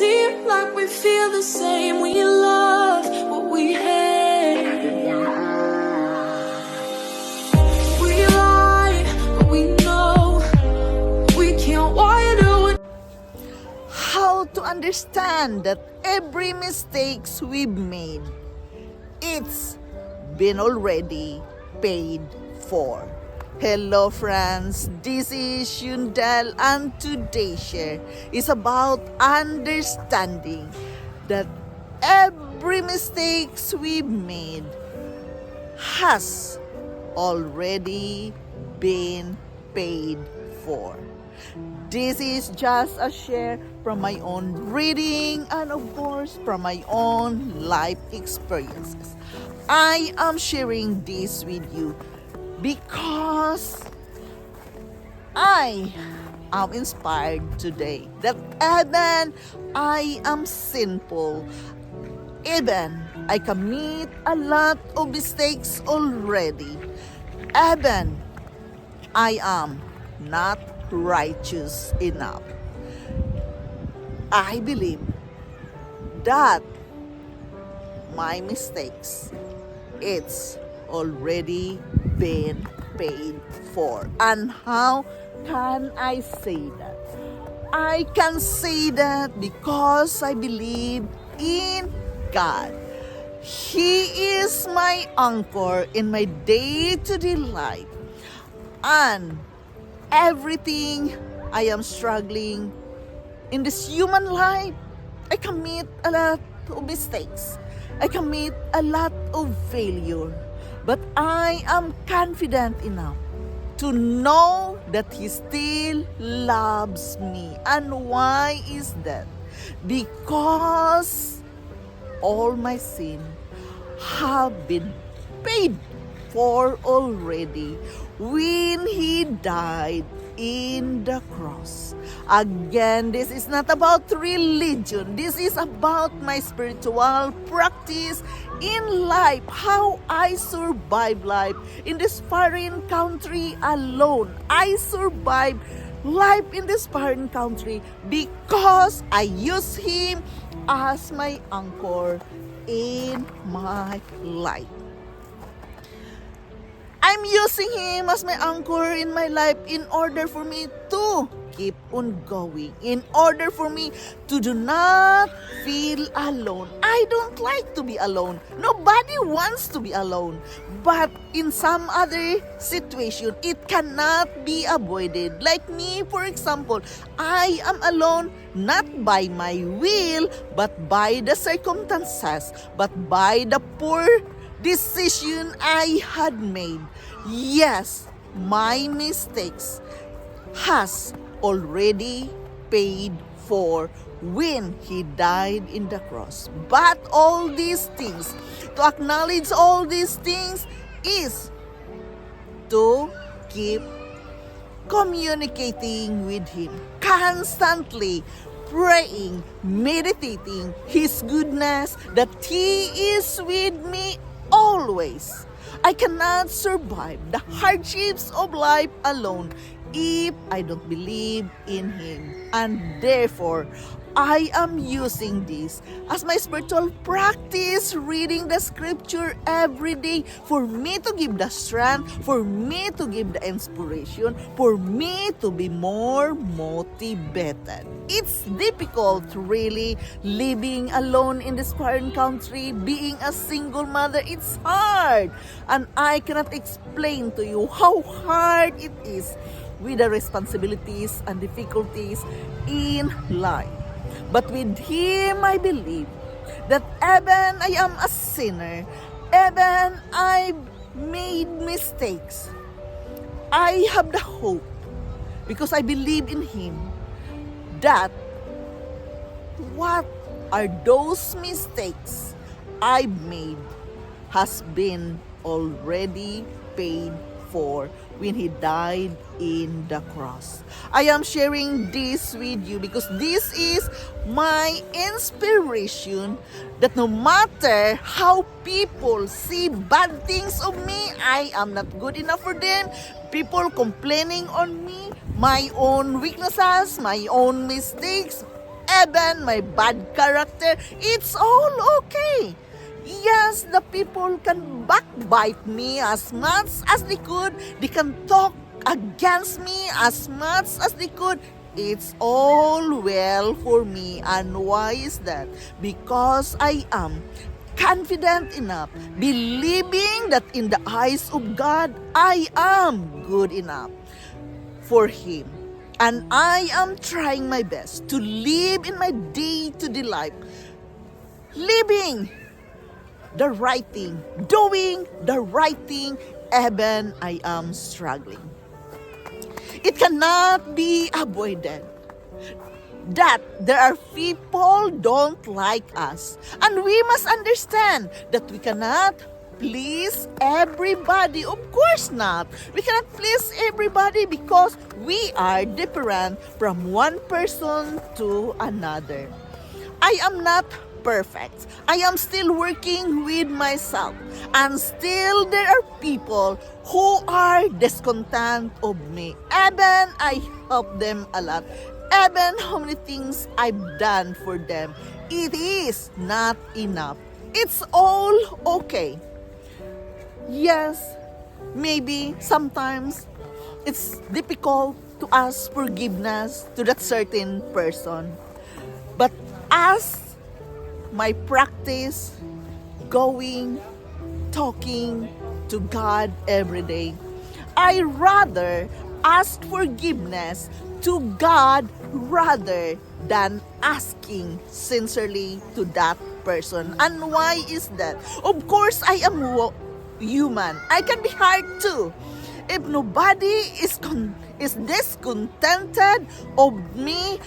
seem like we feel the same. We love what we hate. We lie, but we know we can't widen. How to understand that every mistakes we've made, it's been already paid for. Hello friends, this is Yundel, and today's share is about understanding that every mistakes we've made has already been paid for. This is just a share from my own reading and of course from my own life experiences. I am sharing this with you because I am inspired today that even I am sinful, even I commit a lot of mistakes already, even I am not righteous enough. I believe that my mistakes, it's already been paid for. And how can I say that? I can say that because I believe in God. He is my anchor in my day-to-day life. And everything I am struggling in this human life, I commit a lot of mistakes. I commit a lot of failure. But I am confident enough to know that He still loves me. And why is that? Because all my sin have been paid for already when He died in the cross. Again, this is not about religion. This is about my spiritual practice in life, how I survive life in this foreign country alone. I survive life in this foreign country because I use Him as my anchor in my life. I'm using Him as my anchor in my life in order for me to keep on going, in order for me to do not feel alone. I don't like to be alone. Nobody wants to be alone. But in some other situation, it cannot be avoided. Like me, for example, I am alone not by my will, but by the circumstances, but by the poor decision I had made. Yes, my mistakes has already paid for when He died in the cross. But all these things, to acknowledge all these things is to keep communicating with Him, constantly praying, meditating His goodness, that He is with me always. I cannot survive the hardships of life alone if I don't believe in Him. And therefore, I am using this as my spiritual practice, reading the scripture every day for me to give the strength, for me to give the inspiration, for me to be more motivated. It's difficult really living alone in this foreign country, being a single mother. It's hard. And I cannot explain to you how hard it is with the responsibilities and difficulties in life. But with Him, I believe that even I am a sinner, even I've made mistakes, I have the hope because I believe in Him that what are those mistakes I've made has been already paid for when He died in the cross. I am sharing this with you because this is my inspiration that no matter how people see bad things of me, I am not good enough for them, people complaining on me, my own weaknesses, my own mistakes, Eben, my bad character, it's all okay. Yes, the people can backbite me as much as they could. They can talk against me as much as they could. It's all well for me. And why is that? Because I am confident enough, believing that in the eyes of God, I am good enough for Him. And I am trying my best to live in my day-to-day life, living the right thing, doing the right thing, even I am struggling. It cannot be avoided that there are people don't like us. And we must understand that we cannot please everybody. Of course not. We cannot please everybody because we are different from one person to another. I am not perfect. I am still working with myself. And still there are people who are discontent of me. Even I help them a lot. Even how many things I've done for them, it is not enough. It's all okay. Yes, maybe sometimes it's difficult to ask forgiveness to that certain person. But as my practice talking to God every day, I rather ask forgiveness to God rather than asking sincerely to that person. And why is that? Of course, I am human. I can be hard too. If nobody is discontented of me,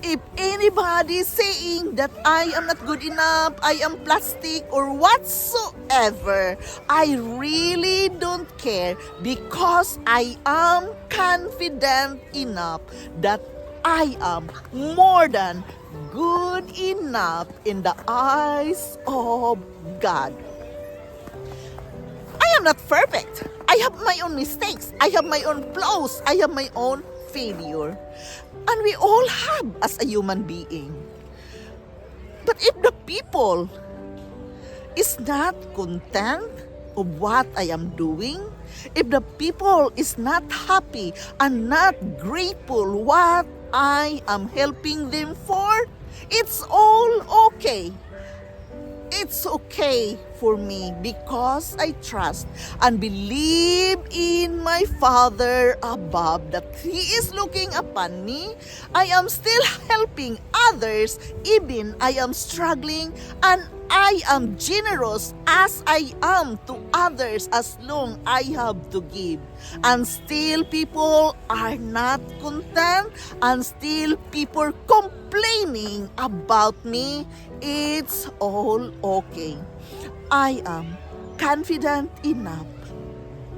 if anybody saying that I am not good enough, I am plastic or whatsoever, I really don't care because I am confident enough that I am more than good enough in the eyes of God. I am not perfect. I have my own mistakes. I have my own flaws. I have my own failure. And we all have as a human being. But if the people is not content of what I am doing, if the people is not happy and not grateful what I am helping them for, it's all okay. It's okay for me because I trust and believe in my Father above that He is looking upon me. I am still helping others even I am struggling, and I am generous as I am to others as long I have to give. And still people are not content, and still people complaining about me. It's all okay. I am confident enough.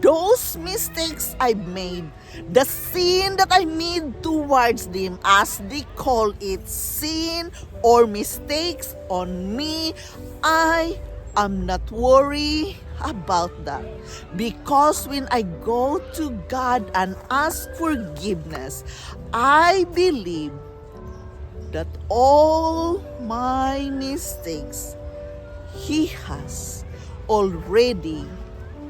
Those mistakes I've made, the sin that I made towards them, as they call it, sin or mistakes on me, I am not worried about that. Because when I go to God and ask forgiveness, I believe that all my mistakes He has already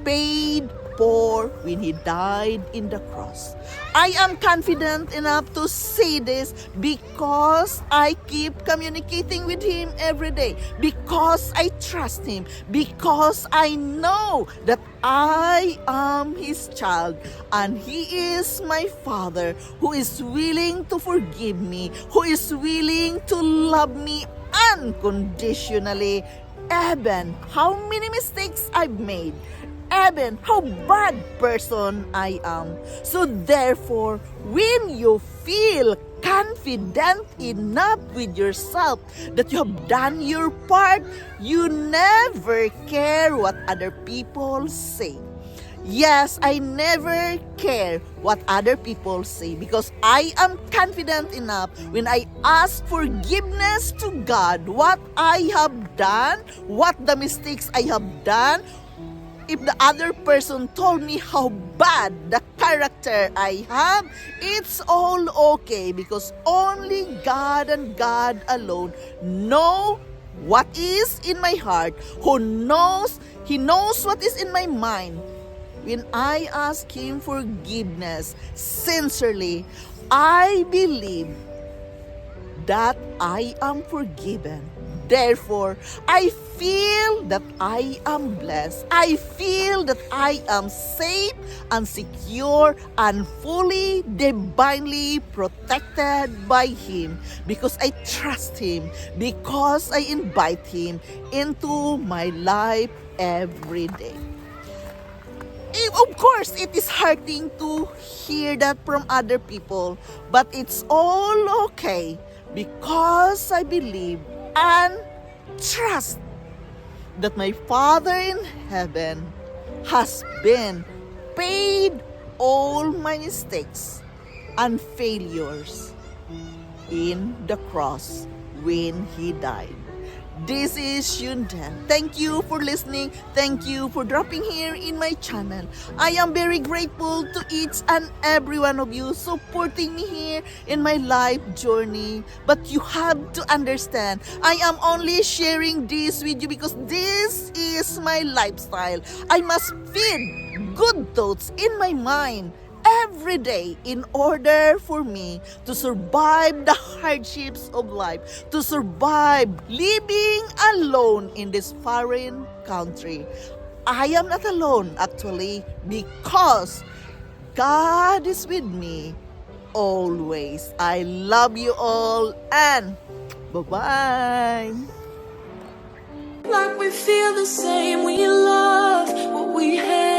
paid for when He died in the cross. I am confident enough to say this because I keep communicating with Him every day, because I trust Him, because I know that I am His child and He is my Father who is willing to forgive me, who is willing to love me unconditionally. Even how many mistakes I've made, even how bad person I am. So therefore, when you feel confident enough with yourself that you have done your part, you never care what other people say. Yes, I never care what other people say because I am confident enough when I ask forgiveness to God what I have done, what the mistakes I have done. if the other person told me how bad the character I have, it's all okay because only God and God alone know what is in my heart, He knows what is in my mind. When I ask Him forgiveness sincerely, I believe that I am forgiven. Therefore, I feel that I am blessed. I feel that I am safe and secure and fully, divinely protected by Him because I trust Him, because I invite Him into my life every day. Of course, it is hurting to hear that from other people, but it's all okay because I believe and trust that my Father in heaven has been paid all my mistakes and failures in the cross when He died. This is Yundel. Thank you for listening. Thank you for dropping here in my channel. I am very grateful to each and every one of you supporting me here in my life journey. But you have to understand, I am only sharing this with you because this is my lifestyle. I must feed good thoughts in my mind every day in order for me to survive the hardships of life, to survive living alone in this foreign country. I am not alone actually because God is with me always. I love you all and bye-bye. Like we feel the same, we love what we have.